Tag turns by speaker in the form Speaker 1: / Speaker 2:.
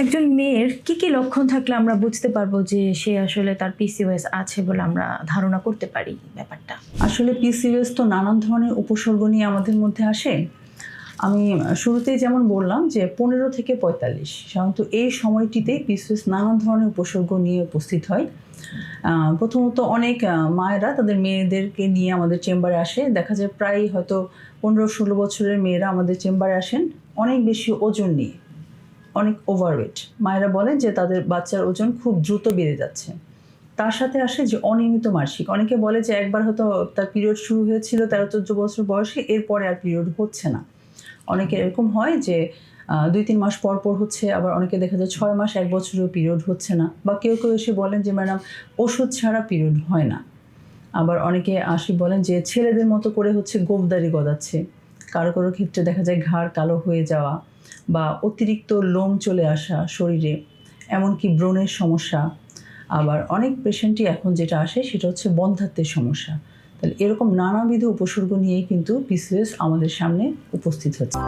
Speaker 1: একজন মেয়ের কি লক্ষণ থাকলে আমরা বুঝতে পারবো যে সে আসলে তার পিসিওএস আছে বলে আমরা ধারণা করতে পারি ব্যাপারটা?
Speaker 2: আসলে পিসিওএস তো নানান ধরনের উপসর্গ নিয়ে আমাদের মধ্যে আসে। আমি শুরুতেই যেমন বললাম যে 15 থেকে 45 সাধারণত এই সময়টিতে পিসিওএস নানান ধরনের উপসর্গ নিয়ে উপস্থিত হয়। প্রথমত অনেক মায়েরা তাদের মেয়েদেরকে নিয়ে আমাদের চেম্বারে আসে। দেখা যায় প্রায় হয়তো 15-16 বছরের মেয়েরা আমাদের চেম্বারে আসেন অনেক বেশি ওজন নিয়ে, অনেক ওভারওয়েট। মায়েরা বলেন যে তাদের বাচ্চার ওজন খুব দ্রুত বেড়ে যাচ্ছে। তার সাথে আসে যে অনিয়মিত মাসিক। অনেকে বলে যে একবার হয়তো তার পিরিয়ড শুরু হয়েছিল 13-14 বছর বয়সে, এরপরে আর পিরিয়ড হচ্ছে না। অনেকে এরকম হয় যে 2-3 মাস পর পর হচ্ছে, আবার অনেকে দেখা যায় 6 মাস 1 বছরেও পিরিয়ড হচ্ছে না, বা কেউ এসে বলেন যে ম্যাডাম ওষুধ ছাড়া পিরিয়ড হয় না। আবার অনেকে বলেন যে ছেলেদের মতো করে হচ্ছে গোঁফদাড়ি গজাচ্ছে। কারো ক্ষেত্রে দেখা যায় ঘাড় কালো হয়ে যাওয়া বা অতিরিক্ত লোম চলে আসা শরীরে, এমনকি ব্রণের সমস্যা। আবার অনেক পেশেন্টই এখন যেটা আসে সেটা হচ্ছে বন্ধ্যাত্বের সমস্যা। তাহলে এরকম নানাবিধ উপসর্গ নিয়েই কিন্তু পিসিওএস আমাদের সামনে উপস্থিত হচ্ছে।